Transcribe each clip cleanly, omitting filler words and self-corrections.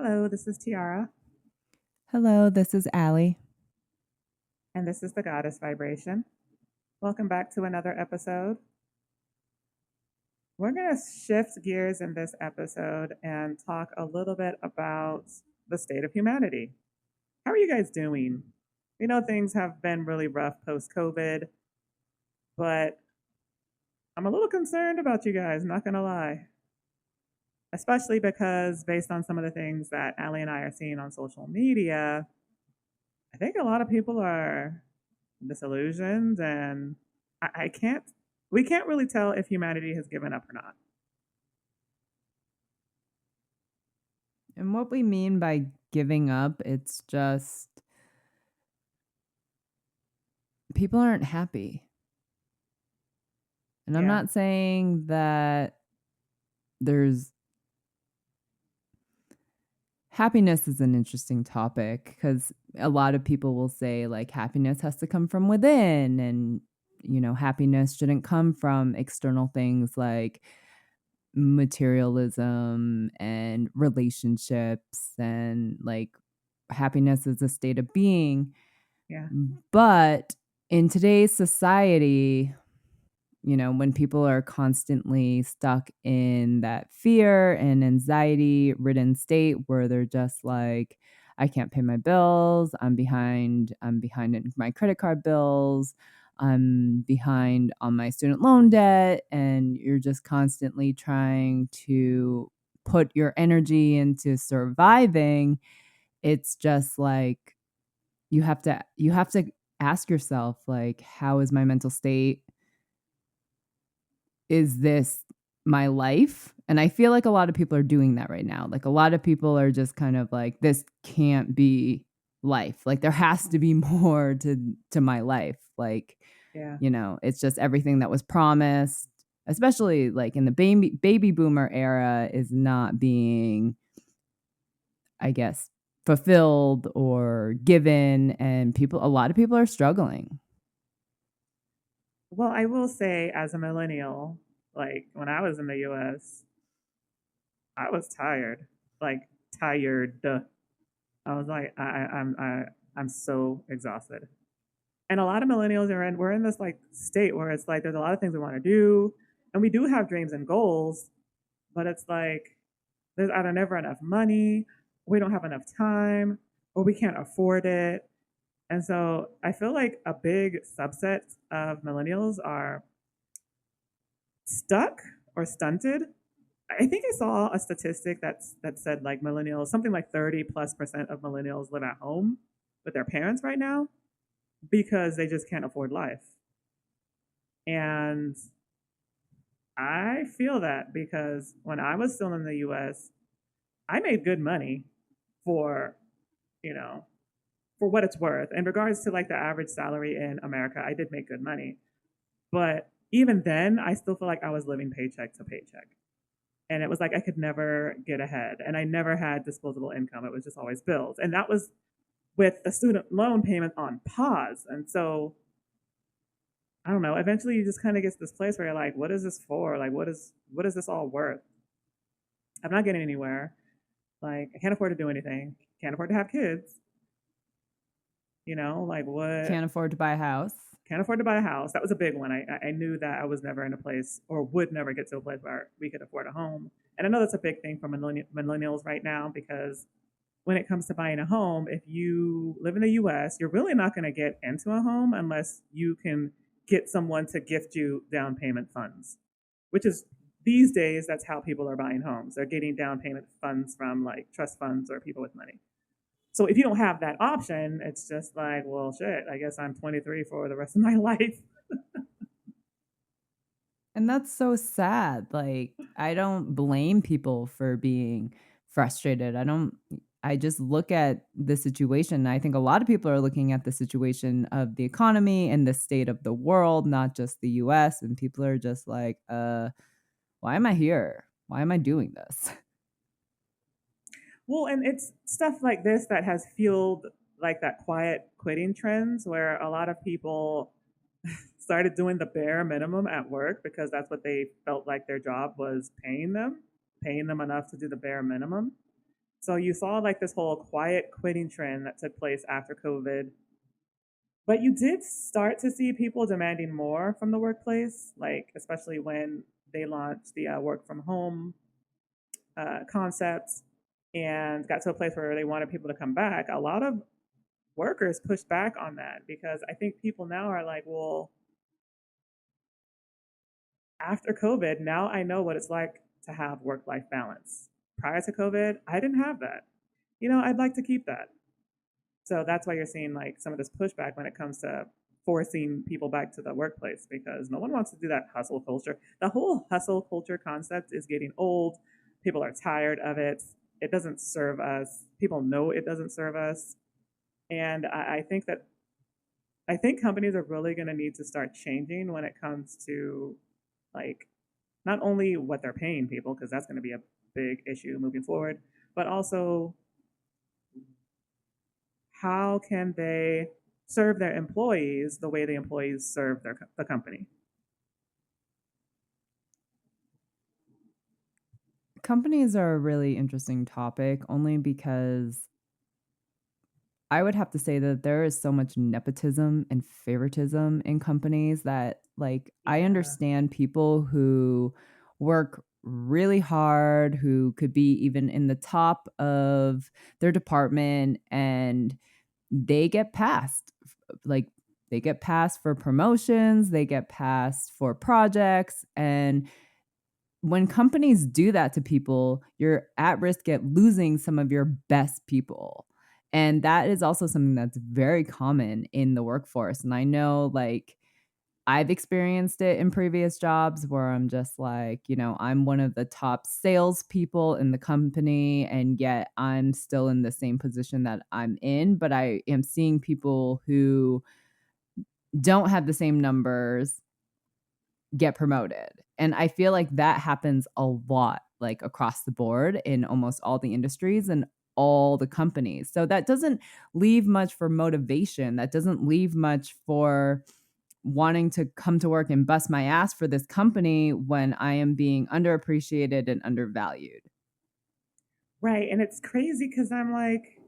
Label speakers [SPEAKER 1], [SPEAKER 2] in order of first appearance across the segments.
[SPEAKER 1] Hello, this is Tiara,
[SPEAKER 2] Hello, this is Allie.
[SPEAKER 1] and this is the Goddess Vibration. Welcome back to another episode. We're going to shift gears in this episode and talk a little bit about the state of humanity. How are you guys doing? We know things have been really rough post COVID, but I'm a little concerned about you guys, not going to lie. Especially because, based on some of the things that Allie and I are seeing on social media, I think a lot of people are disillusioned, and I can't. We can't really tell if humanity has given up or not.
[SPEAKER 2] And what we mean by giving up, it's just people aren't happy. And I'm
[SPEAKER 1] Yeah,
[SPEAKER 2] not saying that there's happiness is an interesting topic because a lot of people will say like happiness has to come from within and happiness shouldn't come from external things like materialism and relationships and like happiness is a state of being.
[SPEAKER 1] yeah,
[SPEAKER 2] But in today's society, when people are constantly stuck in that fear and anxiety ridden state where they're just like, I can't pay my bills, I'm behind in my credit card bills, I'm behind on my student loan debt, and you're just constantly trying to put your energy into surviving. It's just like you have to ask yourself like, how is my mental state? Is this my life? And I feel like a lot of people are doing that right now. Like a lot of people are just kind of like, this can't be life. Like there has to be more to my life. Like,
[SPEAKER 1] yeah.
[SPEAKER 2] it's just everything that was promised, especially like in the baby boomer era is not being, I guess, fulfilled or given, and a lot of people are struggling.
[SPEAKER 1] Well, I will say, as a millennial, like when I was in the U.S., I was tired, like tired. I was like, I'm so exhausted. And a lot of millennials we're in this like state where it's like there's a lot of things we want to do, and we do have dreams and goals, but it's like there's either never enough money, we don't have enough time, or we can't afford it. And so I feel like a big subset of millennials are stuck or stunted. I think I saw a statistic that said like millennials, something like 30+% of millennials live at home with their parents right now because they just can't afford life. And I feel that because when I was still in the US, I made good money for, you know, for what it's worth. In regards to like the average salary in America, I did make good money. But even then, I still feel like I was living paycheck to paycheck. And it was like I could never get ahead. And I never had disposable income. It was just always bills. And that was with the student loan payment on pause. And so I don't know, eventually you just kind of get to this place where you're like, what is this for? Like what is this all worth? I'm not getting anywhere. Like I can't afford to do anything. Can't afford to have kids. Like what?
[SPEAKER 2] Can't afford to buy a house.
[SPEAKER 1] Can't afford to buy a house. That was a big one. I knew that I was never in a place or would never get to a place where we could afford a home. And I know that's a big thing for millennials right now because when it comes to buying a home, if you live in the US, you're really not going to get into a home unless you can get someone to gift you down payment funds, which is these days, that's how people are buying homes. They're getting down payment funds from like trust funds or people with money. So if you don't have that option, it's just like, well, shit, I guess I'm 23 for the rest of my life.
[SPEAKER 2] And that's so sad. Like, I don't blame people for being frustrated. I just look at the situation. I think a lot of people are looking at the situation of the economy and the state of the world, not just the US. And people are just like, why am I here? Why am I doing this?
[SPEAKER 1] Well, and it's stuff like this that has fueled like that quiet quitting trends where a lot of people started doing the bare minimum at work because that's what they felt like their job was paying them enough to do the bare minimum. So you saw like this whole quiet quitting trend that took place after COVID. But you did start to see people demanding more from the workplace, like especially when they launched the work from home concepts and got to a place where they wanted people to come back. A lot of workers pushed back on that because I think people now are like, well, after COVID, now I know what it's like to have work life balance. Prior to COVID, I didn't have that. I'd like to keep that. So that's why you're seeing like some of this pushback when it comes to forcing people back to the workplace because no one wants to do that hustle culture. The whole hustle culture concept is getting old. People are tired of it. It doesn't serve us. People know it doesn't serve us. And I think companies are really going to need to start changing when it comes to like not only what they're paying people because that's going to be a big issue moving forward, but also how can they serve their employees the way the employees serve the company.
[SPEAKER 2] Companies are a really interesting topic only because I would have to say that there is so much nepotism and favoritism in companies that, like, I
[SPEAKER 1] Yeah.
[SPEAKER 2] understand people who work really hard, who could be even in the top of their department, and they get passed. Like, they get passed for promotions, they get passed for projects, and when companies do that to people, you're at risk at losing some of your best people. And that is also something that's very common in the workforce. And I know, like, I've experienced it in previous jobs where I'm just like, I'm one of the top salespeople in the company, and yet I'm still in the same position that I'm in. But I am seeing people who don't have the same numbers get promoted. And I feel like that happens a lot, like across the board in almost all the industries and all the companies. So that doesn't leave much for motivation. That doesn't leave much for wanting to come to work and bust my ass for this company when I am being underappreciated and undervalued.
[SPEAKER 1] Right. And it's crazy because I'm like,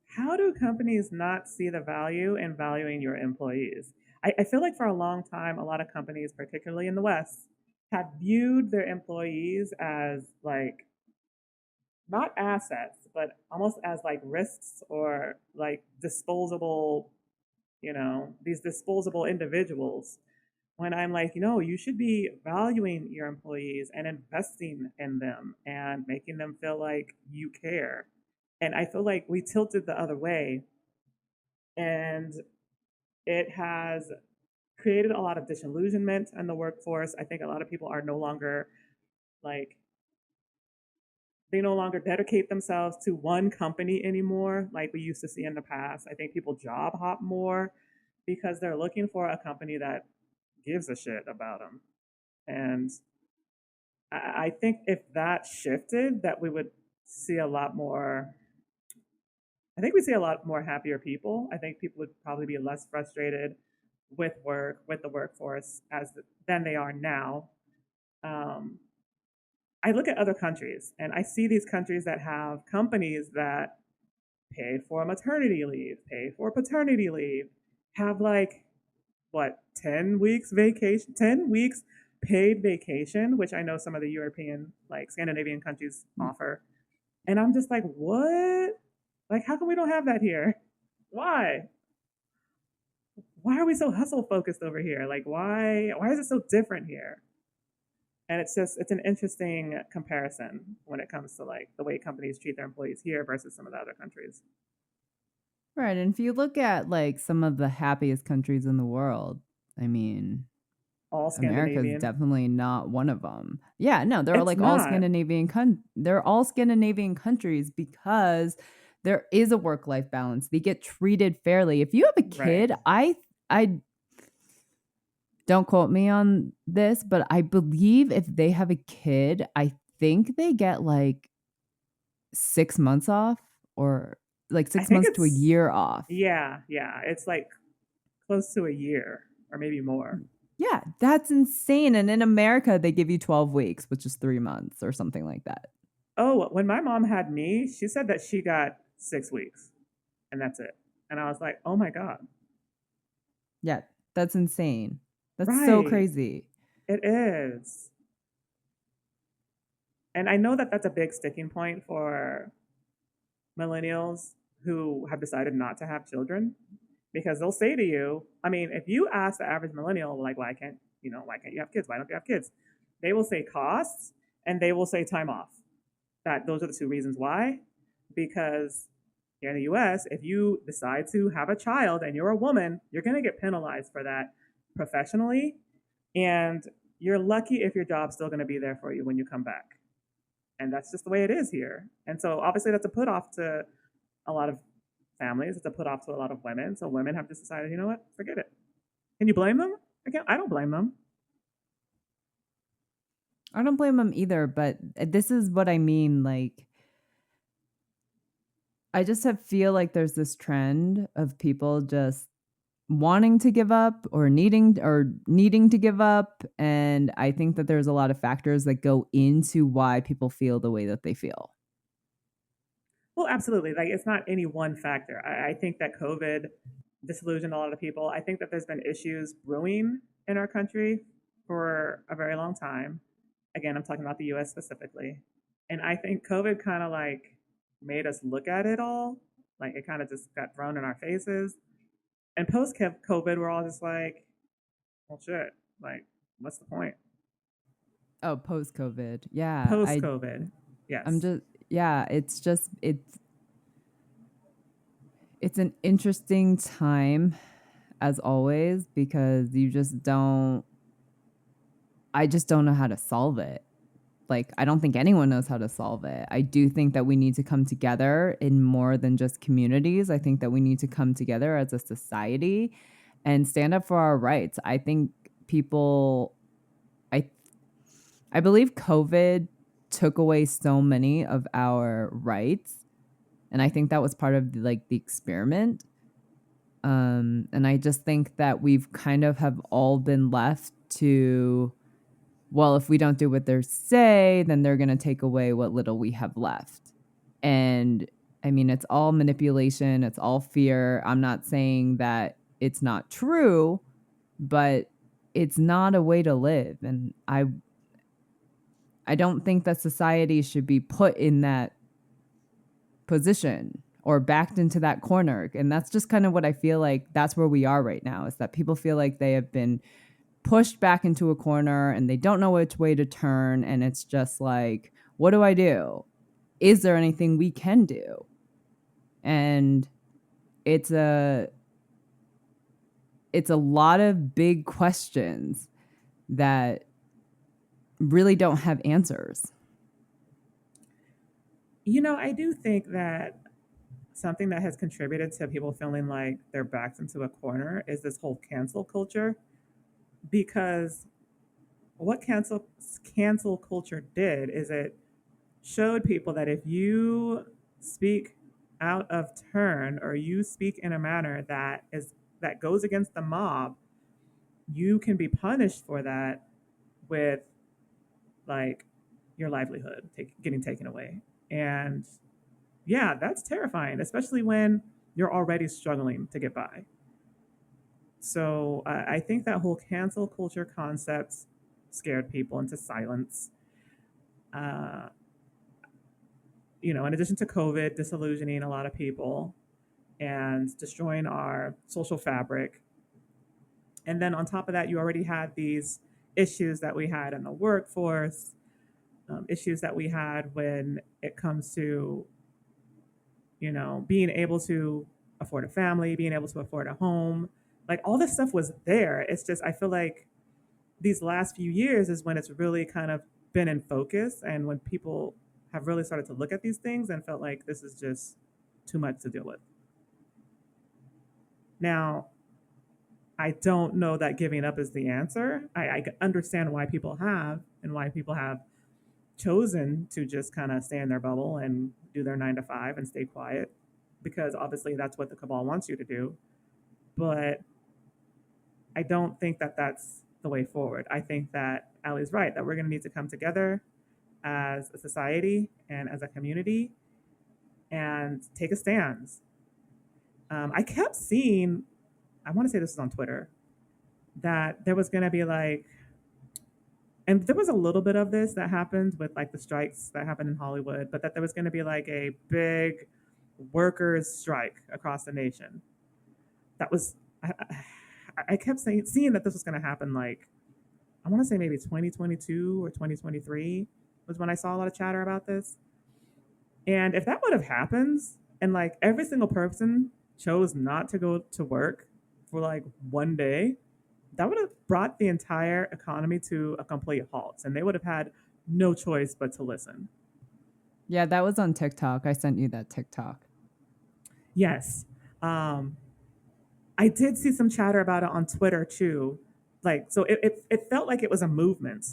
[SPEAKER 1] how do companies not see the value in valuing your employees? I feel like for a long time, a lot of companies, particularly in the West, have viewed their employees as like not assets, but almost as like risks or like disposable, these disposable individuals. When I'm like, you should be valuing your employees and investing in them and making them feel like you care. And I feel like we tilted the other way, and it has created a lot of disillusionment in the workforce. I think a lot of people are no longer like they no longer dedicate themselves to one company anymore like we used to see in the past. I think people job hop more because they're looking for a company that gives a shit about them. And I think if that shifted, that we would see a lot more. I think we see a lot more happier people. I think people would probably be less frustrated with work, with the workforce, than they are now. Um, I look at other countries and I see these countries that have companies that pay for maternity leave, pay for paternity leave, have like what 10 weeks vacation, 10 weeks paid vacation, which I know some of the European like Scandinavian countries offer. And I'm just like, what? Like, how come we don't have that here? Why? Why are we so hustle focused over here? Like, why is it so different here? And it's an interesting comparison when it comes to like the way companies treat their employees here versus some of the other countries.
[SPEAKER 2] Right. And if you look at like some of the happiest countries in the world, I mean,
[SPEAKER 1] All
[SPEAKER 2] America is
[SPEAKER 1] Scandinavian.
[SPEAKER 2] definitely not one of them. Yeah, no, they're
[SPEAKER 1] It's
[SPEAKER 2] like all
[SPEAKER 1] not.
[SPEAKER 2] They're all Scandinavian countries because there is a work-life balance. They get treated fairly. If you have a
[SPEAKER 1] Right.
[SPEAKER 2] kid, I don't quote me on this, but I believe if they have a kid, I think they get like 6 months off or like
[SPEAKER 1] I
[SPEAKER 2] 6
[SPEAKER 1] think
[SPEAKER 2] months to a
[SPEAKER 1] it's
[SPEAKER 2] year off.
[SPEAKER 1] yeah, yeah. It's like close to a year or maybe more.
[SPEAKER 2] Yeah, that's insane. And in America, they give you 12 weeks, which is 3 months or something like that.
[SPEAKER 1] Oh, when my mom had me, she said that she got 6 weeks and that's it. And I was like, oh my God.
[SPEAKER 2] Yeah, that's insane. That's so
[SPEAKER 1] Right.
[SPEAKER 2] crazy.
[SPEAKER 1] It is. And I know that that's a big sticking point for millennials who have decided not to have children because they'll say to you, I mean, if you ask the average millennial, like, why can't you have kids? Why don't you have kids? They will say costs and they will say time off. That those are the two reasons why. Because here in the US, if you decide to have a child and you're a woman, you're going to get penalized for that professionally. And you're lucky if your job's still going to be there for you when you come back. And that's just the way it is here. And so obviously that's a put off to a lot of families. It's a put off to a lot of women. So women have just decided, you know what, forget it. Can you blame them? I don't blame them.
[SPEAKER 2] I don't blame them either, but this is what I mean. Like, I just feel like there's this trend of people just wanting to give up or needing to give up, and I think that there's a lot of factors that go into why people feel the way that they feel.
[SPEAKER 1] Well, absolutely. Like it's not any one factor. I think that COVID disillusioned a lot of people. I think that there's been issues brewing in our country for a very long time. Again, I'm talking about the US specifically. And I think COVID kind of like made us look at it all. Like it kind of just got thrown in our faces. And post COVID, we're all just like, well, shit. Like, what's the point?
[SPEAKER 2] Oh, post COVID. Yeah,
[SPEAKER 1] Post COVID,
[SPEAKER 2] I'm
[SPEAKER 1] yes.
[SPEAKER 2] just yeah, it's an interesting time as always because you just don't I just don't know how to solve it. Like, I don't think anyone knows how to solve it. I do think that we need to come together in more than just communities. I think that we need to come together as a society and stand up for our rights. I think people I I believe COVID took away so many of our rights, and I think that was part of the experiment. And I just think that we've kind of have all been left to, well, if we don't do what they say, then they're going to take away what little we have left. And I mean, it's all manipulation, it's all fear. I'm not saying that it's not true, but it's not a way to live. And I don't think that society should be put in that position or backed into that corner. And that's just kind of what I feel like that's where we are right now, is that people feel like they have been pushed back into a corner and they don't know which way to turn. And it's just like, what do I do? Is there anything we can do? And it's a it's a lot of big questions that really don't have answers.
[SPEAKER 1] I do think that something that has contributed to people feeling like they're backed into a corner is this whole cancel culture. Because what cancel culture did is it showed people that if you speak out of turn or you speak in a manner that goes against the mob, you can be punished for that with like your livelihood getting taken away. And yeah, that's terrifying, especially when you're already struggling to get by. So I think that whole cancel culture concept scared people into silence. Uh, in addition to COVID disillusioning a lot of people and destroying our social fabric. And then on top of that, you already had these issues that we had in the workforce, issues that we had when it comes to, being able to afford a family, being able to afford a home. Like all this stuff was there. It's just, I feel like these last few years is when it's really kind of been in focus and when people have really started to look at these things and felt like this is just too much to deal with. Now, I don't know that giving up is the answer. I understand why people have and why people have chosen to just kind of stay in their bubble and do their 9 to 5 and stay quiet because obviously that's what the cabal wants you to do. But I don't think that that's the way forward. I think that Allie's right, that we're going to need to come together as a society and as a community and take a stand. I kept seeing, I want to say this was on Twitter, that there was going to be like, and there was a little bit of this that happened with like the strikes that happened in Hollywood, but that there was going to be like a big workers' strike across the nation. That was, I kept seeing that this was going to happen like, I want to say maybe 2022 or 2023 was when I saw a lot of chatter about this. And if that would have happened and like every single person chose not to go to work for like one day, that would have brought the entire economy to a complete halt and they would have had no choice but to listen.
[SPEAKER 2] Yeah, that was on TikTok. I sent you that TikTok.
[SPEAKER 1] Yes. Um, I did see some chatter about it on Twitter too. Like, so it felt like it was a movement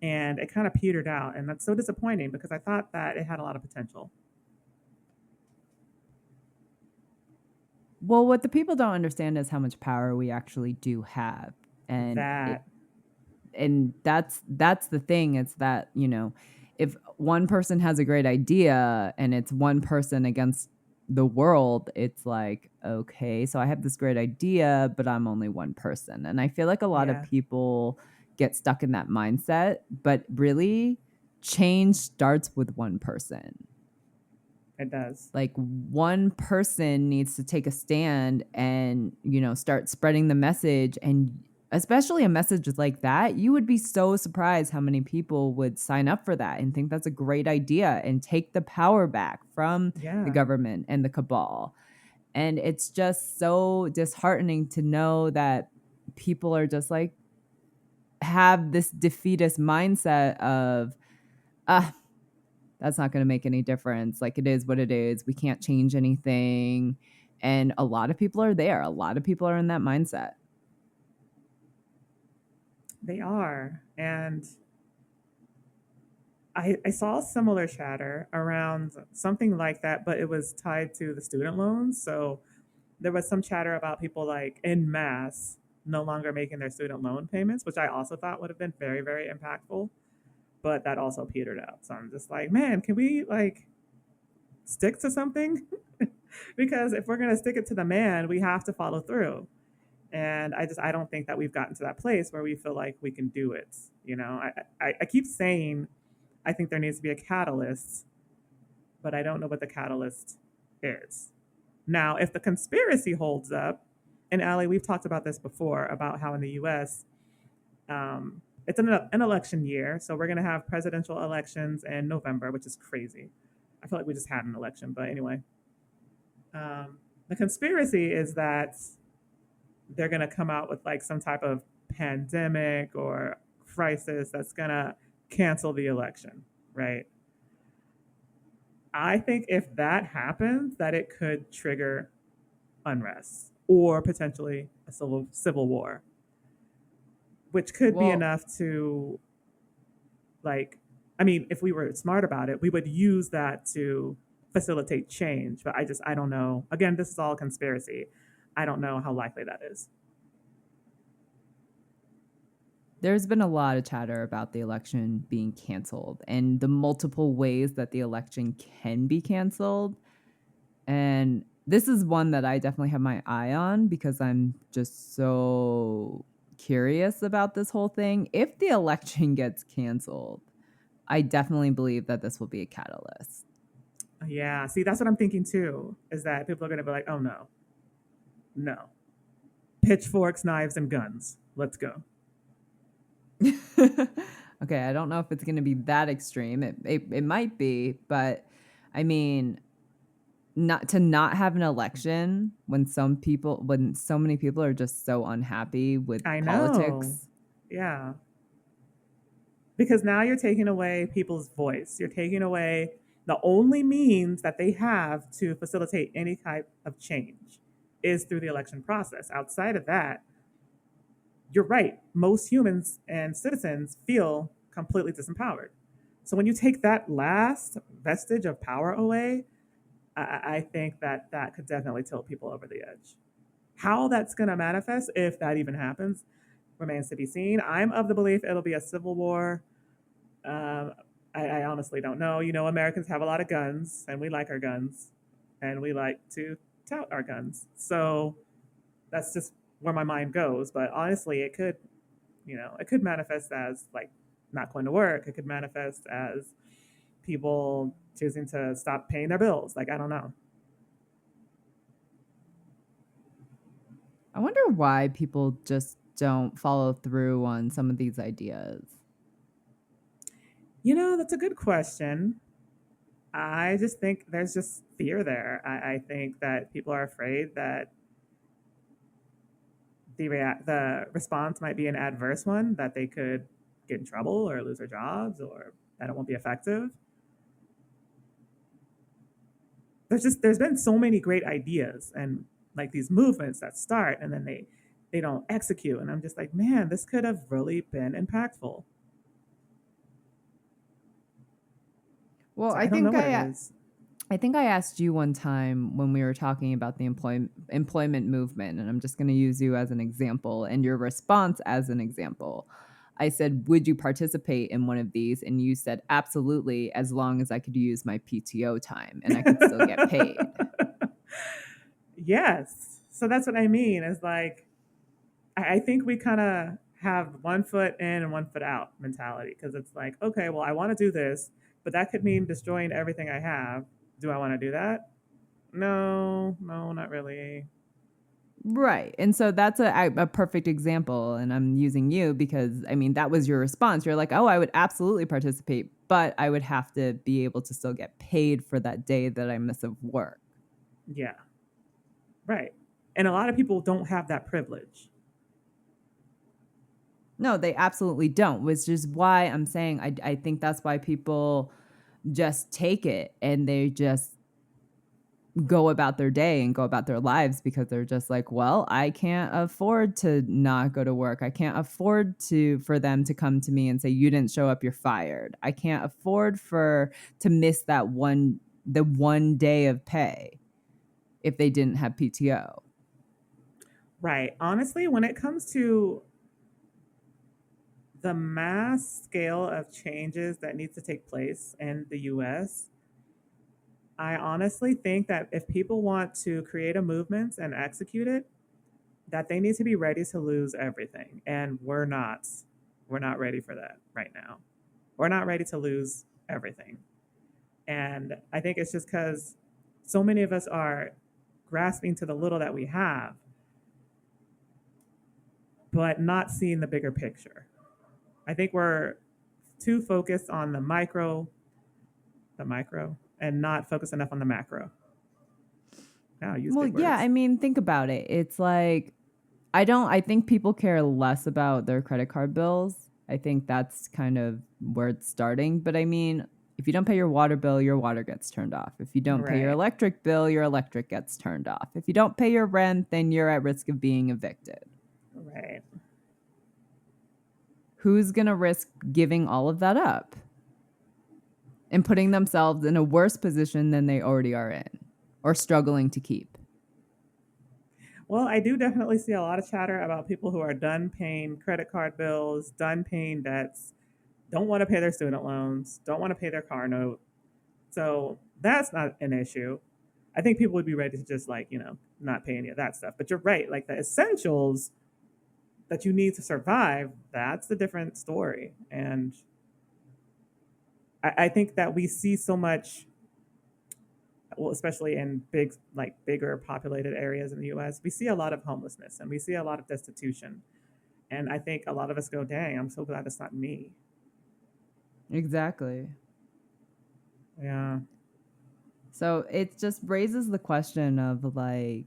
[SPEAKER 1] and it kind of petered out. And that's so disappointing because I thought that it had a lot of potential.
[SPEAKER 2] Well, what the people don't understand is how much power we actually do have. And
[SPEAKER 1] That,
[SPEAKER 2] that's the thing. It's that, if one person has a great idea and it's one person against the world, it's like, okay, so I have this great idea, but I'm only one person. And I feel like a lot of
[SPEAKER 1] yeah,
[SPEAKER 2] people get stuck in that mindset, but really change starts with one person.
[SPEAKER 1] it does.
[SPEAKER 2] Like one person needs to take a stand and start spreading the message, and especially a message like that, you would be so surprised how many people would sign up for that and think that's a great idea and take the power back from the
[SPEAKER 1] Yeah,
[SPEAKER 2] government and the cabal. And it's just so disheartening to know that people are just like, have this defeatist mindset of, ah, that's not going to make any difference. Like, it is what it is. We can't change anything. And a lot of people are there. A lot of people are in that mindset.
[SPEAKER 1] they are. And I saw similar chatter around something like that, but it was tied to the student loans. So there was some chatter about people like in mass no longer making their student loan payments, which I also thought would have been very, very impactful. But that also petered out. So I'm just like, man, can we like stick to something? Because if we're gonna stick it to the man, we have to follow through. And I don't think that we've gotten to that place where we feel like we can do it. You know, I keep saying I think there needs to be a catalyst, but I don't know what the catalyst is. Now, if the conspiracy holds up, and Ali, we've talked about this before about how in the US, it's an election year. So we're going to have presidential elections in November, which is crazy. I feel like we just had an election. But anyway, the conspiracy is that they're going to come out with like some type of pandemic or crisis that's going to cancel the election, right? I think if that happens, that it could trigger unrest or potentially a civil war, which could be
[SPEAKER 2] Well,
[SPEAKER 1] enough to like, I mean, if we were smart about it, we would use that to facilitate change. But I don't know. Again, this is all conspiracy. I don't know how likely that is.
[SPEAKER 2] there's been a lot of chatter about the election being canceled and the multiple ways that the election can be canceled. And this is one that I definitely have my eye on because I'm just so curious about this whole thing. If the election gets canceled, I definitely believe that this will be a catalyst.
[SPEAKER 1] Yeah, see, that's what I'm thinking too. Is that people are going to be like, oh no, no, pitchforks, knives, and guns. Let's go.
[SPEAKER 2] Okay, I don't know if it's going to be that extreme. It might be, but I mean, not have an election when so many people are just so unhappy with
[SPEAKER 1] I know.
[SPEAKER 2] politics.
[SPEAKER 1] Yeah, because now you're taking away people's voice. You're taking away the only means that they have to facilitate any type of change is through the election process. Outside of that, you're right. Most humans and citizens feel completely disempowered. So when you take that last vestige of power away, I think that that could definitely tilt people over the edge. How that's going to manifest, if that even happens, remains to be seen. I'm of the belief it'll be a civil war. Um, I honestly don't know. You know, Americans have a lot of guns, and we like our guns, and we like to tout our guns. So that's just where my mind goes. But honestly, it could, you know, it could manifest as like not going to work. It could manifest as people choosing to stop paying their bills. Like, I don't know.
[SPEAKER 2] I wonder why people just don't follow through on some of these ideas.
[SPEAKER 1] You know, that's a good question. I just think there's just fear there. I think that people are afraid that the response might be an adverse one, that they could get in trouble or lose their jobs or that it won't be effective. There's been so many great ideas and like these movements that start and then they don't execute, and I'm just like, man, this could have really been impactful.
[SPEAKER 2] Well,
[SPEAKER 1] So I don't know what it is.
[SPEAKER 2] I think I asked you one time when we were talking about the employment movement, and I'm just going to use you as an example and your response as an example. I said, "Would you participate in one of these?" And you said, "Absolutely, as long as I could use my PTO time and I could still get paid."
[SPEAKER 1] Yes. So that's what I mean. Is like I think we kind of have one foot in and one foot out mentality, because it's like, okay, well, I want to do this, but that could mean destroying everything I have. Do I want to do that? No, no, not really.
[SPEAKER 2] Right. And so that's a perfect example. And I'm using you because, I mean, that was your response. You're like, oh, I would absolutely participate, but I would have to be able to still get paid for that day that I miss of work.
[SPEAKER 1] Yeah, right. And a lot of people don't have that privilege.
[SPEAKER 2] No, they absolutely don't, which is why I'm saying I think that's why people just take it and they just go about their day and go about their lives because they're just like, well, I can't afford to not go to work. I can't afford to for them to come to me and say you didn't show up, you're fired. I can't afford for to miss the one day of pay if they didn't have PTO.
[SPEAKER 1] Right. Honestly, when it comes to the mass scale of changes that needs to take place in the US, I honestly think that if people want to create a movement and execute it, that they need to be ready to lose everything. And we're not. We're not ready for that right now. We're not ready to lose everything. And I think it's just because so many of us are grasping to the little that we have, but not seeing the bigger picture. I think we're too focused on the micro, and not focused enough on the macro. Now, I use
[SPEAKER 2] Well,
[SPEAKER 1] big
[SPEAKER 2] yeah, I
[SPEAKER 1] words.
[SPEAKER 2] mean, think about it. It's like I think people care less about their credit card bills. I think that's kind of where it's starting, but I mean, if you don't pay your water bill, your water gets turned off. If you don't pay your
[SPEAKER 1] Right,
[SPEAKER 2] electric bill, your electric gets turned off. If you don't pay your rent, then you're at risk of being evicted.
[SPEAKER 1] right.
[SPEAKER 2] Who's going to risk giving all of that up and putting themselves in a worse position than they already are in or struggling to keep?
[SPEAKER 1] Well, I do definitely see a lot of chatter about people who are done paying credit card bills, done paying debts, don't want to pay their student loans, don't want to pay their car note. So that's not an issue. I think people would be ready to just like, you know, not pay any of that stuff. But you're right, like the essentials that you need to survive, that's a different story. And I think that we see so much, well, especially in bigger populated areas in the US, we see a lot of homelessness and we see a lot of destitution. And I think a lot of us go, dang, I'm so glad it's not me.
[SPEAKER 2] Exactly.
[SPEAKER 1] Yeah.
[SPEAKER 2] So it just raises the question of like,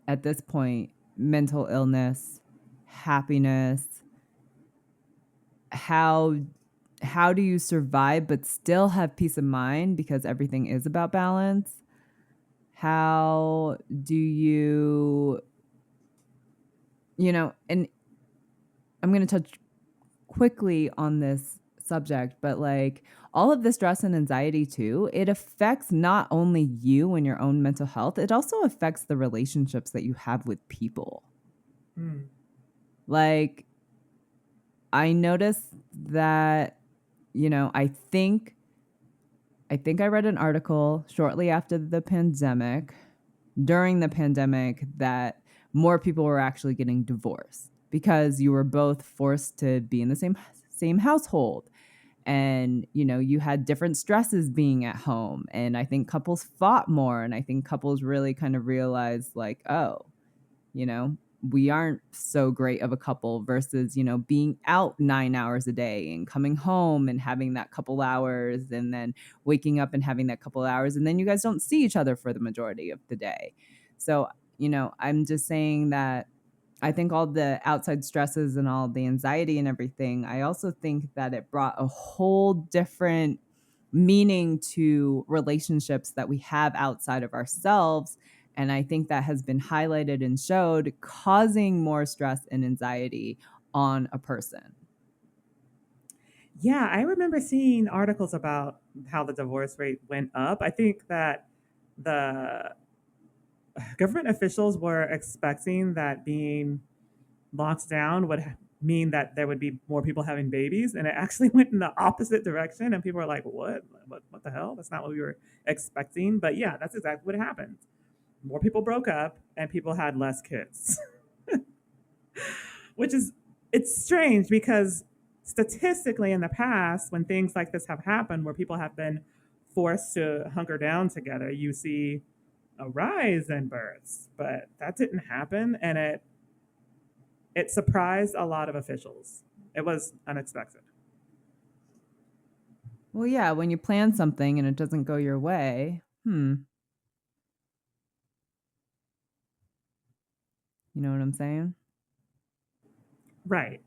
[SPEAKER 2] at this point, mental illness, happiness, how how do you survive but still have peace of mind because everything is about balance? How do you, and I'm going to touch quickly on this subject, but like all of the stress and anxiety too, it affects not only you and your own mental health, it also affects the relationships that you have with people.
[SPEAKER 1] Mm.
[SPEAKER 2] Like, I noticed that I think I read an article shortly after the pandemic, during the pandemic, that more people were actually getting divorced because you were both forced to be in the same household, and you had different stresses being at home, and I think couples fought more, and I think couples really kind of realized, like, oh, you know, we aren't so great of a couple versus, being out 9 hours a day and coming home and having that couple hours and then waking up and having that couple hours. And then you guys don't see each other for the majority of the day. So, I'm just saying that I think all the outside stresses and all the anxiety and everything, I also think that it brought a whole different meaning to relationships that we have outside of ourselves. And I think that has been highlighted and showed causing more stress and anxiety on a person.
[SPEAKER 1] Yeah, I remember seeing articles about how the divorce rate went up. I think that the government officials were expecting that being locked down would mean that there would be more people having babies, and it actually went in the opposite direction. And people were like, what the hell? That's not what we were expecting." But yeah, that's exactly what happened. More people broke up, and people had less kids, which is it's strange because statistically in the past, when things like this have happened, where people have been forced to hunker down together, you see a rise in births, but that didn't happen, and it surprised a lot of officials. It was unexpected.
[SPEAKER 2] Well, yeah, when you plan something and it doesn't go your way, you know what I'm saying?
[SPEAKER 1] Right.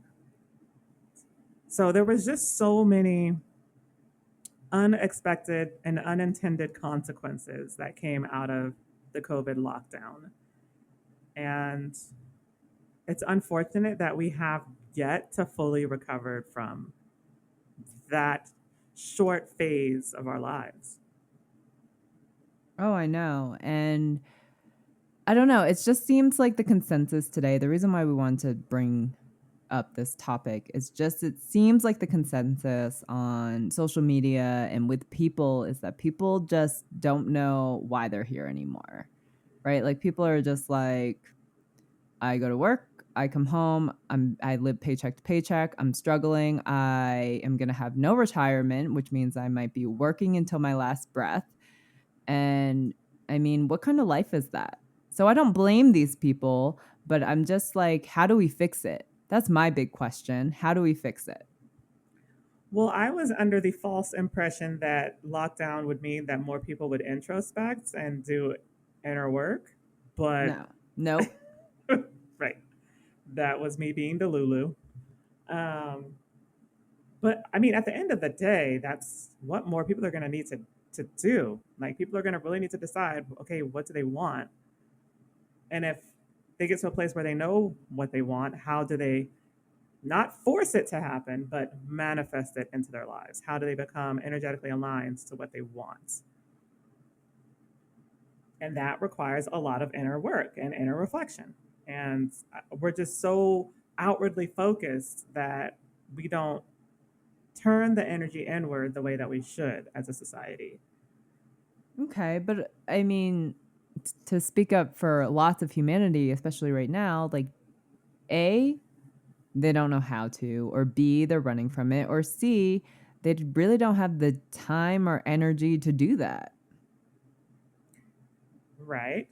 [SPEAKER 1] So there was just so many unexpected and unintended consequences that came out of the COVID lockdown. And it's unfortunate that we have yet to fully recover from that short phase of our lives.
[SPEAKER 2] Oh, I know. And I don't know. It just seems like the consensus today. The reason why we want to bring up this topic is just it seems like the consensus on social media and with people is that people just don't know why they're here anymore. Right? Like people are just like, I go to work, I come home, I live paycheck to paycheck, I'm struggling, I am going to have no retirement, which means I might be working until my last breath. And I mean, what kind of life is that? So I don't blame these people, but I'm just like, how do we fix it? That's my big question. How do we fix it?
[SPEAKER 1] Well, I was under the false impression that lockdown would mean that more people would introspect and do inner work, but
[SPEAKER 2] No. Nope.
[SPEAKER 1] right, that was me being Delulu. Um, but I mean, at the end of the day, that's what more people are going to need to do. Like, people are going to really need to decide, okay, what do they want? And if they get to a place where they know what they want, how do they not force it to happen, but manifest it into their lives? How do they become energetically aligned to what they want? And that requires a lot of inner work and inner reflection. And we're just so outwardly focused that we don't turn the energy inward the way that we should as a society.
[SPEAKER 2] Okay. But I mean, to speak up for lots of humanity, especially right now, like, A, they don't know how to, or B, they're running from it, or C, they really don't have the time or energy to do that.
[SPEAKER 1] Right?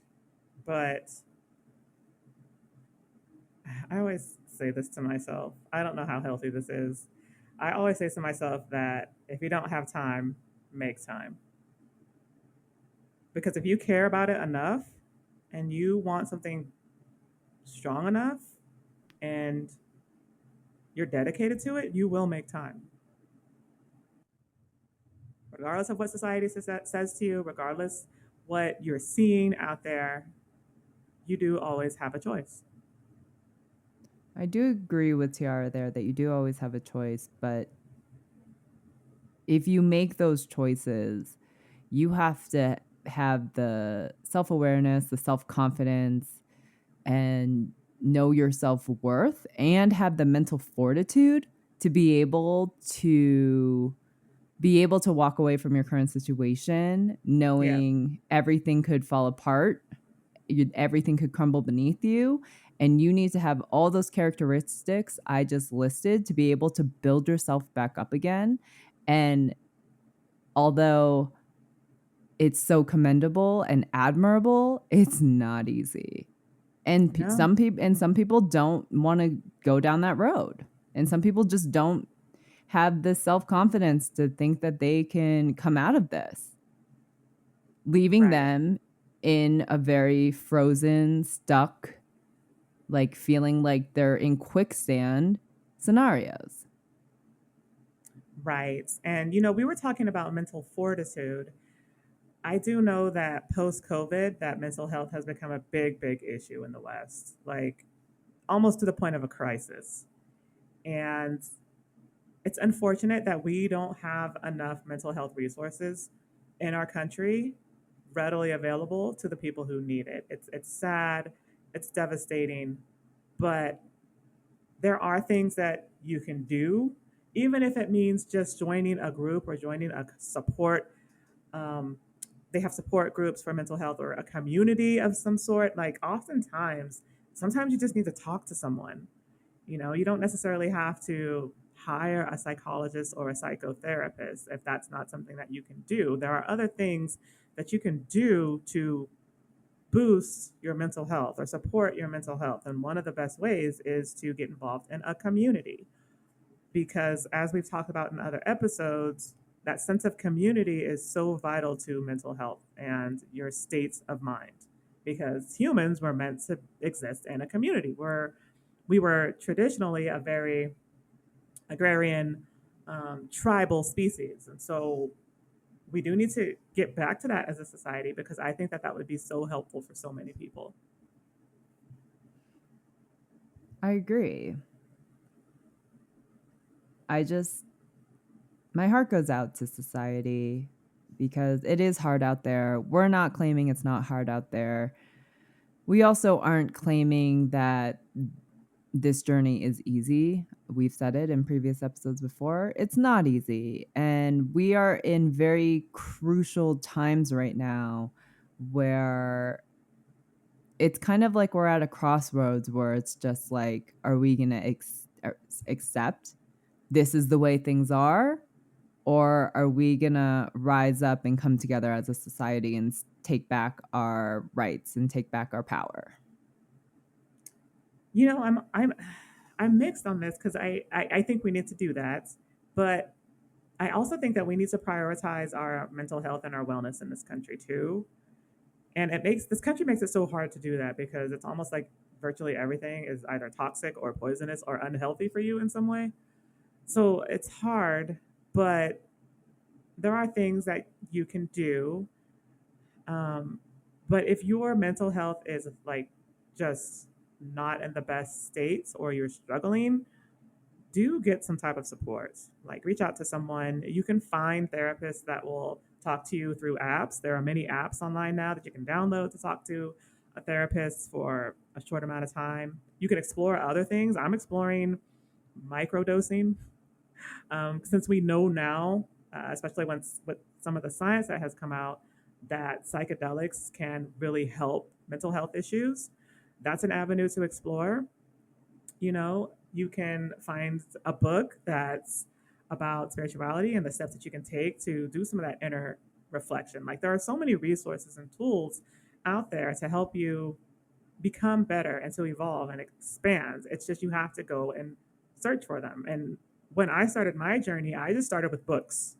[SPEAKER 1] But I always say this to myself. I don't know how healthy this is. I always say to myself that if you don't have time, make time. Because if you care about it enough and you want something strong enough and you're dedicated to it, you will make time. Regardless of what society says to you, regardless what you're seeing out there, you do always have a choice.
[SPEAKER 2] I do agree with Tiara there that you do always have a choice, but if you make those choices, you have to have the self awareness, the self confidence, and know your self worth and have the mental fortitude to be able to be able to walk away from your current situation
[SPEAKER 1] Yeah.
[SPEAKER 2] knowing everything could fall apart, everything could crumble beneath you, and you need to have all those characteristics I just listed to be able to build yourself back up again. And although it's so commendable and admirable, it's not easy. And
[SPEAKER 1] No.
[SPEAKER 2] some people don't want to go down that road. And some people just don't have the self-confidence to think that they can come out of this, leaving
[SPEAKER 1] Right.
[SPEAKER 2] them in a very frozen, stuck, like feeling like they're in quicksand scenarios.
[SPEAKER 1] Right. And, you know, we were talking about mental fortitude. I do know that post COVID, that mental health has become a big, big issue in the West, like almost to the point of a crisis. And it's unfortunate that we don't have enough mental health resources in our country readily available to the people who need it. It's sad, it's devastating, but there are things that you can do, even if it means just joining a group or joining a support. Um, they have support groups for mental health or a community of some sort. Like oftentimes, sometimes you just need to talk to someone. You know, you don't necessarily have to hire a psychologist or a psychotherapist if that's not something that you can do. There are other things that you can do to boost your mental health or support your mental health. And one of the best ways is to get involved in a community. Because as we've talked about in other episodes, that sense of community is so vital to mental health and your states of mind. Because humans were meant to exist in a community. We were traditionally a very agrarian, tribal species. And so we do need to get back to that as a society because I think that that would be so helpful for so many people.
[SPEAKER 2] I agree. I just My heart goes out to society because it is hard out there. We're not claiming it's not hard out there. We also aren't claiming that this journey is easy. We've said it in previous episodes before. It's not easy. And we are in very crucial times right now where it's kind of like we're at a crossroads where it's just like, are we going to accept this is the way things are? Or are we going to rise up and come together as a society and take back our rights and take back our power?
[SPEAKER 1] You know, I'm mixed on this because I think we need to do that, but I also think that we need to prioritize our mental health and our wellness in this country too. And it makes this country makes it so hard to do that because it's almost like virtually everything is either toxic or poisonous or unhealthy for you in some way. So it's hard, but there are things that you can do. Um, but if your mental health is like just not in the best states or you're struggling, do get some type of support. Like reach out to someone. You can find therapists that will talk to you through apps. There are many apps online now that you can download to talk to a therapist for a short amount of time. You can explore other things. I'm exploring microdosing since we know now, especially once with some of the science that has come out, that psychedelics can really help mental health issues. That's an avenue to explore. You know, you can find a book that's about spirituality and the steps that you can take to do some of that inner reflection. Like there are so many resources and tools out there to help you become better and to evolve and expand. It's just you have to go and search for them. And when I started my journey, I just started with books.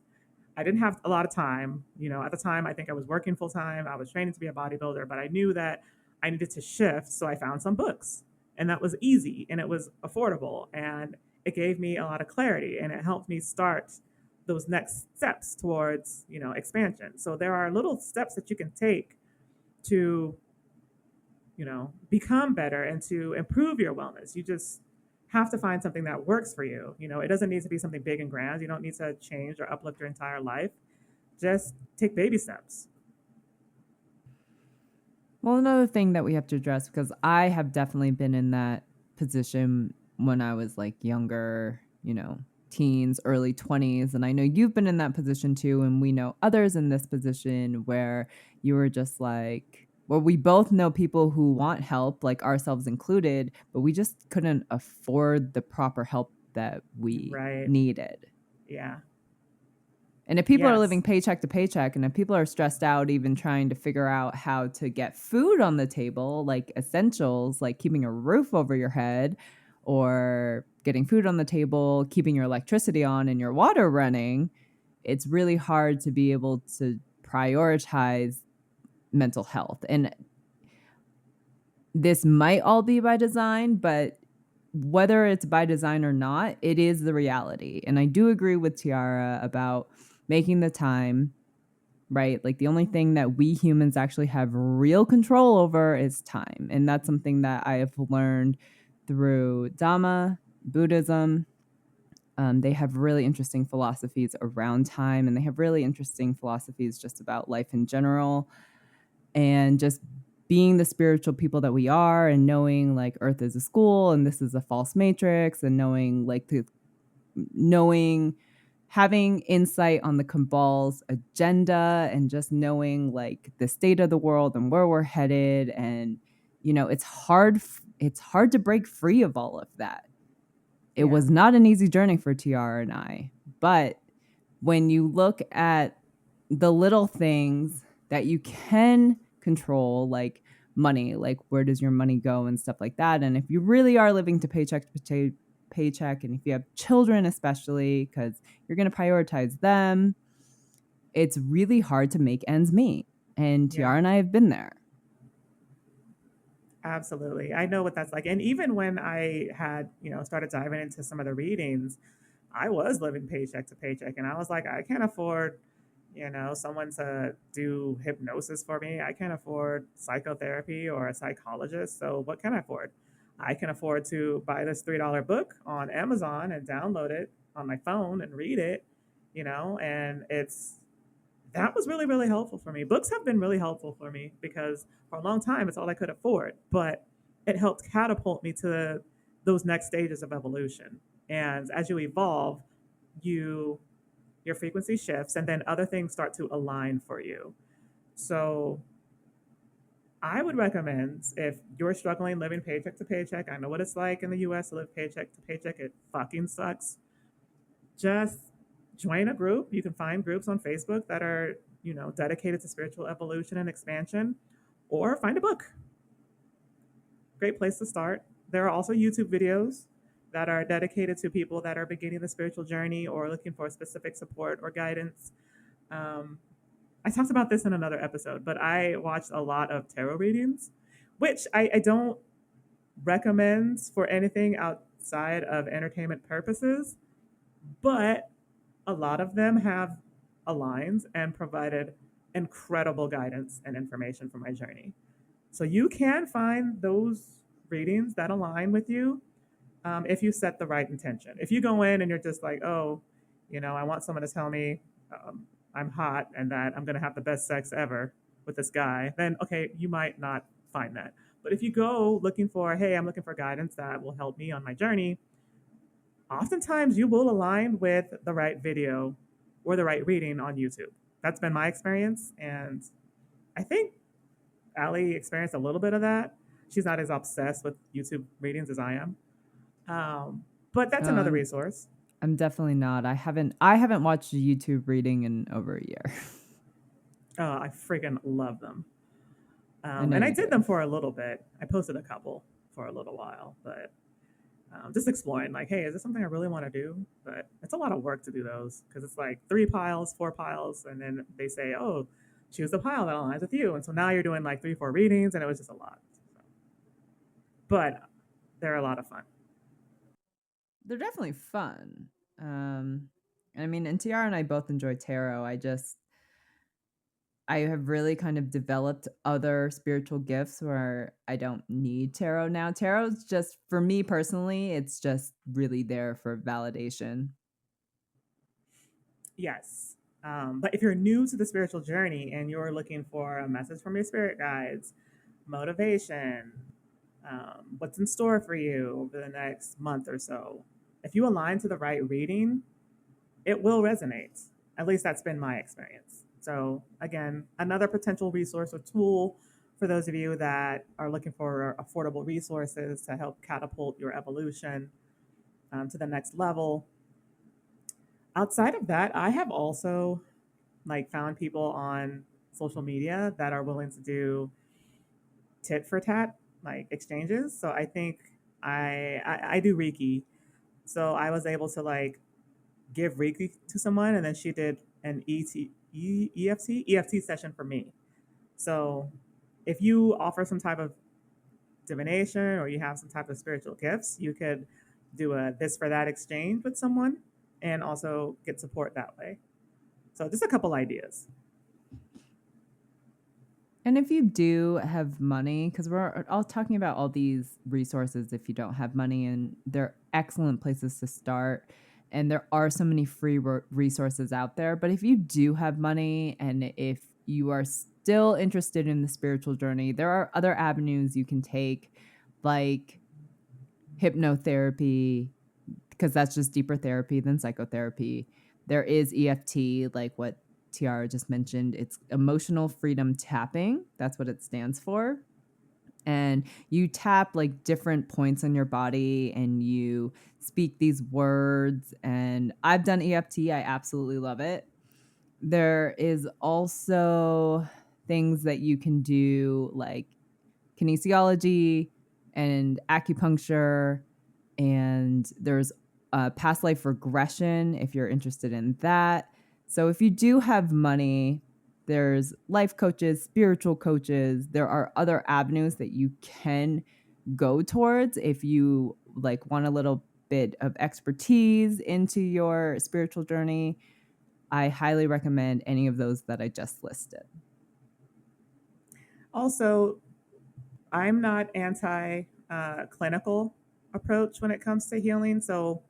[SPEAKER 1] I didn't have a lot of time. You know, at the time, I think I was working full time. I was training to be a bodybuilder, but I knew that I needed to shift. So I found some books, and that was easy and it was affordable. And it gave me a lot of clarity and it helped me start those next steps towards, you know, expansion. So there are little steps that you can take to, you know, become better and to improve your wellness. You just have to find something that works for you. You know, it doesn't need to be something big and grand. You don't need to change or uplift your entire life. Just take baby steps.
[SPEAKER 2] Well, another thing that we have to address, because I have definitely been in that position when I was like younger, teens, early 20s. And I know you've been in that position too. And we know others in this position where you were just like, well, we both know people who want help, like ourselves included, but we just couldn't afford the proper help that we
[SPEAKER 1] Right.
[SPEAKER 2] needed.
[SPEAKER 1] Yeah.
[SPEAKER 2] And if people are living
[SPEAKER 1] Yes.
[SPEAKER 2] paycheck to paycheck, and if people are stressed out, even trying to figure out how to get food on the table, like essentials, like keeping a roof over your head or getting food on the table, keeping your electricity on and your water running, it's really hard to be able to prioritize mental health. And this might all be by design, but whether it's by design or not, it is the reality. And I do agree with Tiara about making the time, right? Like the only thing that we humans actually have real control over is time. And that's something that I have learned through Dhamma, Buddhism. They have really interesting philosophies around time, and they have really interesting philosophies just about life in general. And just being the spiritual people that we are, and knowing like Earth is a school and this is a false matrix, and knowing having insight on the cabal's agenda, and just knowing like the state of the world and where we're headed. And it's hard to break free of all of that. It
[SPEAKER 1] Yeah.
[SPEAKER 2] was not an easy journey for TR and I, but when you look at the little things that you can control, like money, like where does your money go and stuff like that. And if you really are living to paycheck, and if you have children, especially because you're going to prioritize them, it's really hard to make ends meet. And
[SPEAKER 1] Yeah.
[SPEAKER 2] Tiara and I have been there.
[SPEAKER 1] Absolutely. I know what that's like. And even when I had, started diving into some of the readings, I was living paycheck to paycheck. And I was like, I can't afford, someone to do hypnosis for me. I can't afford psychotherapy or a psychologist. So what can I afford? I can afford to buy this $3 book on Amazon and download it on my phone and read it, and that was really, really helpful for me. Books have been really helpful for me because for a long time it's all I could afford, but it helped catapult me to those next stages of evolution. And as you evolve, you your frequency shifts and then other things start to align for you. So I would recommend, if you're struggling living paycheck to paycheck, I know what it's like in the US to live paycheck to paycheck. It fucking sucks. Just join a group. You can find groups on Facebook that are, dedicated to spiritual evolution and expansion, or find a book. Great place to start. There are also YouTube videos that are dedicated to people that are beginning the spiritual journey or looking for specific support or guidance. Um, I talked about this in another episode, but I watched a lot of tarot readings, which I don't recommend for anything outside of entertainment purposes, but a lot of them have aligned and provided incredible guidance and information for my journey. So you can find those readings that align with you, if you set the right intention. If you go in and you're just like, oh, I want someone to tell me, I'm hot and that I'm going to have the best sex ever with this guy, then okay, you might not find that. But if you go looking for, hey, I'm looking for guidance that will help me on my journey, oftentimes you will align with the right video or the right reading on YouTube. That's been my experience. And I think Allie experienced a little bit of that. She's not as obsessed with YouTube readings as I am. But that's another
[SPEAKER 2] Um,
[SPEAKER 1] resource.
[SPEAKER 2] I'm definitely not. I haven't watched a YouTube reading in over a year.
[SPEAKER 1] I freaking love them.
[SPEAKER 2] I know
[SPEAKER 1] And I
[SPEAKER 2] you
[SPEAKER 1] did
[SPEAKER 2] do.
[SPEAKER 1] them for a little bit. I posted a couple for a little while, but just exploring, like, hey, is this something I really want to do? But it's a lot of work to do those because it's like 3 piles, 4 piles, and then they say, oh, choose the pile that aligns with you. And so now you're doing like 3, 4 readings, and it was just a lot. So, but they're a lot of fun.
[SPEAKER 2] They're definitely fun. I mean, and Tiara and I both enjoy tarot. I have really kind of developed other spiritual gifts where I don't need tarot now. Tarot's just, for me personally, it's just really there for validation.
[SPEAKER 1] Yes. But if you're new to the spiritual journey and you're looking for a message from your spirit guides, motivation, what's in store for you over the next month or so, if you align to the right reading, it will resonate. At least that's been my experience. So, again, another potential resource or tool for those of you that are looking for affordable resources to help catapult your evolution to the next level. Outside of that, I have also like found people on social media that are willing to do tit for tat like exchanges. So I think I do Reiki. So I was able to like give Reiki to someone, and then she did an EFT session for me. So if you offer some type of divination or you have some type of spiritual gifts, you could do a this for that exchange with someone and also get support that way. So just a couple ideas.
[SPEAKER 2] And if you do have money, because we're all talking about all these resources if you don't have money, and they're excellent places to start. And there are so many free resources out there. But if you do have money and if you are still interested in the spiritual journey, there are other avenues you can take, like hypnotherapy, because that's just deeper therapy than psychotherapy. There is EFT, like what Tiara just mentioned. It's emotional freedom tapping. That's what it stands for. And you tap like different points in your body and you speak these words. And I've done EFT. I absolutely love it. There is also things that you can do like kinesiology and acupuncture, and there's past life regression if you're interested in that. So if you do have money, there's life coaches, spiritual coaches. There are other avenues that you can go towards if you like want a little bit of expertise into your spiritual journey. I highly recommend any of those that I just listed.
[SPEAKER 1] Also, I'm not anti clinical approach when it comes to healing. So,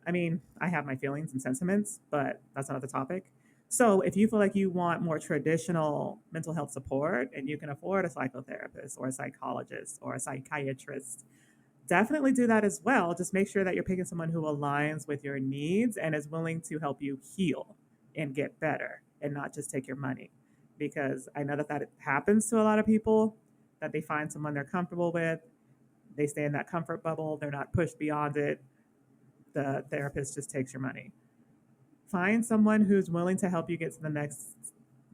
[SPEAKER 1] I mean, I have my feelings and sentiments, but that's another topic. So, if you feel like you want more traditional mental health support and you can afford a psychotherapist or a psychologist or a psychiatrist, definitely do that as well. Just make sure that you're picking someone who aligns with your needs and is willing to help you heal and get better and not just take your money. Because I know that that happens to a lot of people, that they find someone they're comfortable with, they stay in that comfort bubble, they're not pushed beyond it. The therapist just takes your money. Find someone who's willing to help you get to the next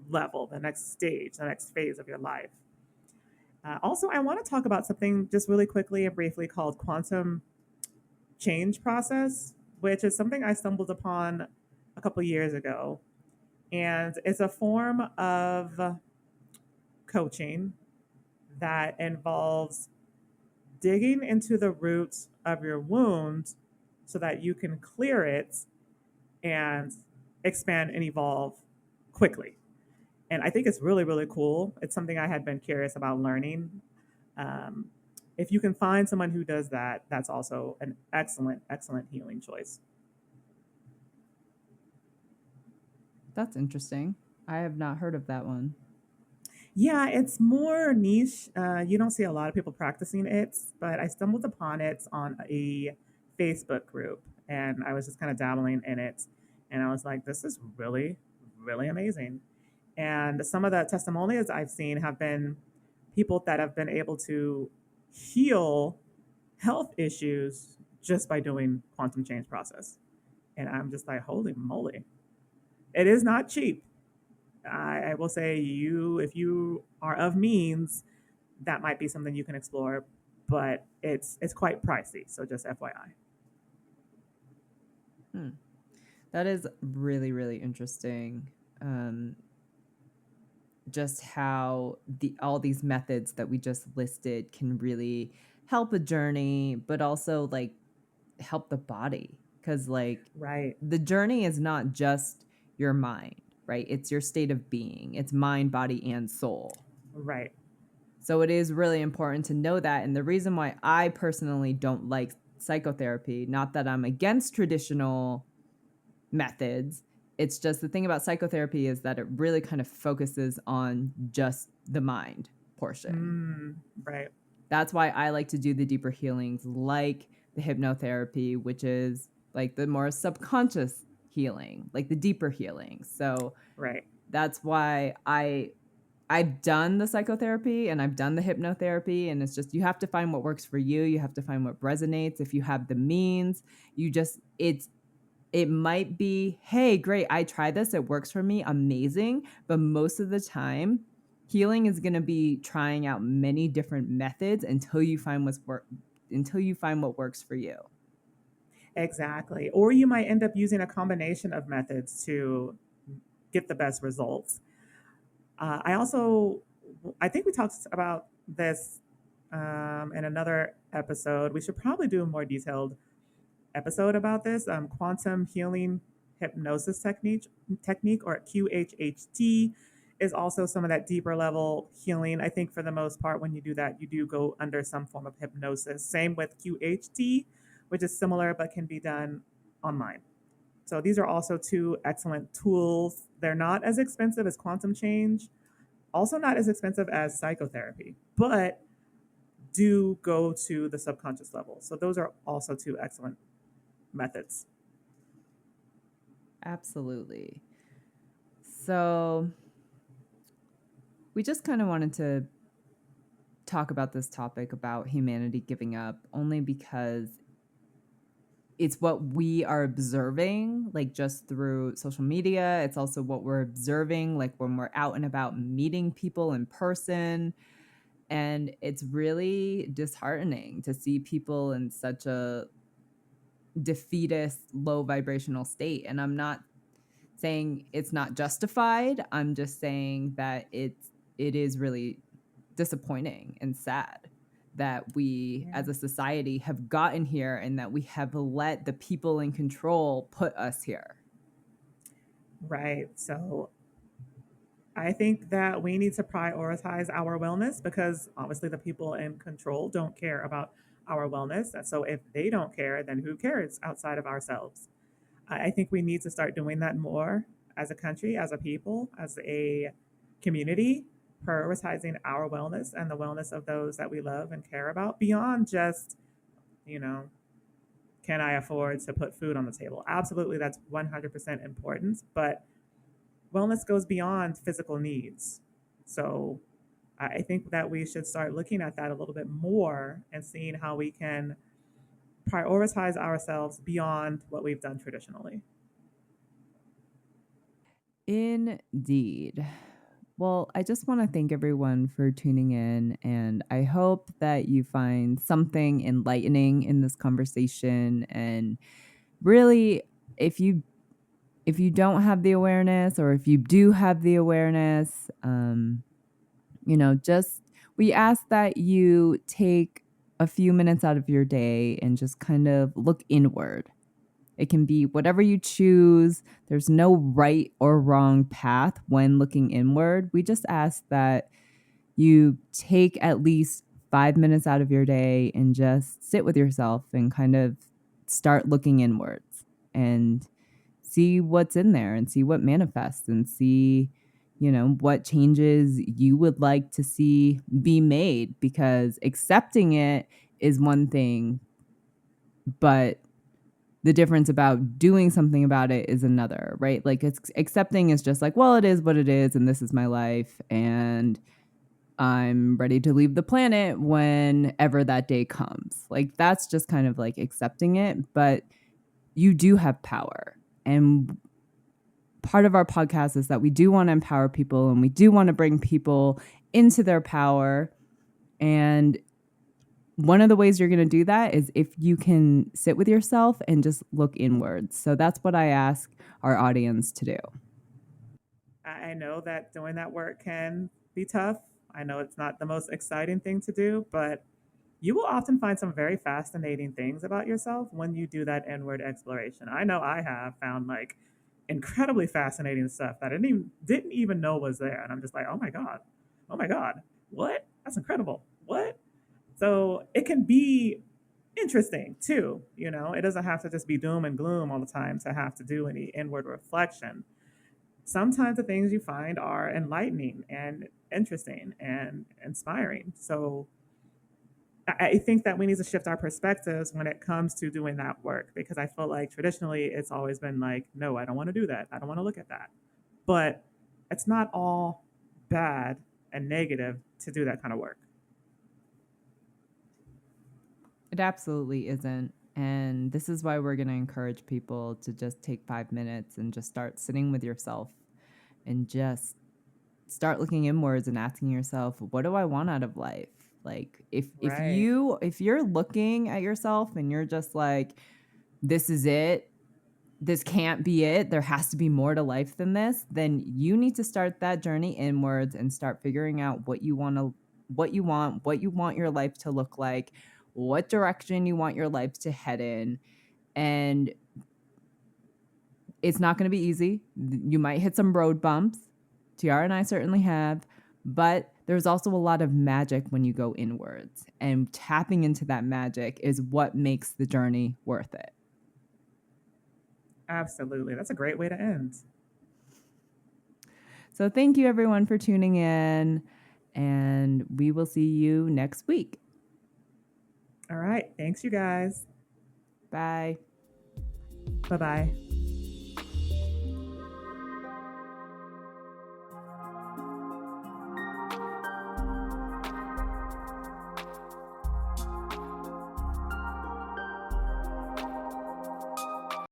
[SPEAKER 1] level, the next stage, the next phase of your life. Also, I want to talk about something just really quickly and briefly called quantum change process, which is something I stumbled upon a couple years ago. And it's a form of coaching that involves digging into the roots of your wound so that you can clear it and expand and evolve quickly. And I think it's really, really cool. It's something I had been curious about learning. Um, if you can find someone who does that, that's also an excellent, excellent healing choice.
[SPEAKER 2] That's interesting. I have not heard of that one.
[SPEAKER 1] Yeah, it's more niche. You don't see a lot of people practicing it, but I stumbled upon it on a Facebook group and I was just kind of dabbling in it. And I was like, this is really, really amazing. And some of the testimonials I've seen have been people that have been able to heal health issues just by doing quantum change process. And I'm just like, holy moly. It is not cheap. I will say you, if you are of means, that might be something you can explore, but it's quite pricey. So just FYI.
[SPEAKER 2] Hmm. That is really, really interesting. Um, just how all these methods that we just listed can really help a journey, but also like help the body. Because like
[SPEAKER 1] Right,
[SPEAKER 2] the journey is not just your mind, right? It's your state of being. It's mind, body, and soul.
[SPEAKER 1] right.
[SPEAKER 2] So it is really important to know that. And the reason why I personally don't like psychotherapy, not that I'm against traditional methods, it's just the thing about psychotherapy is that it really kind of focuses on just the mind portion.
[SPEAKER 1] Mm, right.
[SPEAKER 2] That's why I like to do the deeper healings like the hypnotherapy, which is like the more subconscious healing, like the deeper healing. So
[SPEAKER 1] Right.
[SPEAKER 2] that's why I've done the psychotherapy and I've done the hypnotherapy, and it's just you have to find what works for you. You have to find what resonates. If you have the means, you just it might be, hey, great, I tried this, it works for me, amazing. But most of the time, healing is going to be trying out many different methods until you find what works for you.
[SPEAKER 1] Exactly. Or you might end up using a combination of methods to get the best results. I also, I think we talked about this in another episode. We should probably do a more detailed episode about this. Quantum healing hypnosis technique or QHHT is also some of that deeper level healing. I think for the most part, when you do that, you do go under some form of hypnosis. Same with QHT, which is similar but can be done online. So these are also two excellent tools. They're not as expensive as quantum change, also not as expensive as psychotherapy, but do go to the subconscious level. So those are also two excellent methods.
[SPEAKER 2] Absolutely. So we just kind of wanted to talk about this topic about humanity giving up only because it's what we are observing, like just through social media. It's also what we're observing, like when we're out and about meeting people in person. And it's really disheartening to see people in such a defeatist, low vibrational state. And I'm not saying it's not justified. I'm just saying that it is really disappointing and sad that we
[SPEAKER 1] Yeah.
[SPEAKER 2] as a society have gotten here and that we have let the people in control put us here.
[SPEAKER 1] Right. So I think that we need to prioritize our wellness because obviously the people in control don't care about our wellness. And so if they don't care, then who cares outside of ourselves? I think we need to start doing that more as a country, as a people, as a community, prioritizing our wellness and the wellness of those that we love and care about beyond just, you know, can I afford to put food on the table? Absolutely, that's 100% important. But wellness goes beyond physical needs. So I think that we should start looking at that a little bit more and seeing how we can prioritize ourselves beyond what we've done traditionally.
[SPEAKER 2] Indeed. Well, I just want to thank everyone for tuning in, and I hope that you find something enlightening in this conversation. And really, if you if you don't have the awareness, or if you do have the awareness, just we ask that you take a few minutes out of your day and just kind of look inward. It can be whatever you choose. There's no right or wrong path when looking inward. We just ask that you take at least 5 minutes out of your day and just sit with yourself and kind of start looking inwards and see what's in there and see what manifests and see, what changes you would like to see be made, because accepting it is one thing, but the difference about doing something about it is another, right? Like it's accepting is just like, well, it is what it is and this is my life and I'm ready to leave the planet whenever that day comes. Like that's just kind of like accepting it, but you do have power. And part of our podcast is that we do want to empower people and we do want to bring people into their power. And one of the ways you're going to do that is if you can sit with yourself and just look inwards. So that's what I ask our audience to do.
[SPEAKER 1] I know that doing that work can be tough. I know it's not the most exciting thing to do, but you will often find some very fascinating things about yourself when you do that inward exploration. I know I have found like incredibly fascinating stuff that I didn't even know was there, and I'm just like, oh my god, what? That's incredible. What? So it can be interesting too. It doesn't have to just be doom and gloom all the time to have to do any inward reflection. Sometimes the things you find are enlightening and interesting and inspiring. So I think that we need to shift our perspectives when it comes to doing that work, because I feel like traditionally it's always been like, no, I don't want to do that. I don't want to look at that. But it's not all bad and negative to do that kind of work.
[SPEAKER 2] It absolutely isn't. And this is why we're going to encourage people to just take 5 minutes and just start sitting with yourself and just start looking inwards and asking yourself, what do I want out of life? Like
[SPEAKER 1] Right.
[SPEAKER 2] if you're looking at yourself and you're just like, this is it, this can't be it, there has to be more to life than this, then you need to start that journey inwards and start figuring out what you want your life to look like, what direction you want your life to head in. And it's not going to be easy. You might hit some road bumps. Tiara and I certainly have, but there's also a lot of magic when you go inwards, and tapping into that magic is what makes the journey worth it.
[SPEAKER 1] Absolutely. That's a great way to end.
[SPEAKER 2] So thank you everyone for tuning in, and we will see you next week.
[SPEAKER 1] All right. Thanks, you guys.
[SPEAKER 2] Bye.
[SPEAKER 1] Bye bye.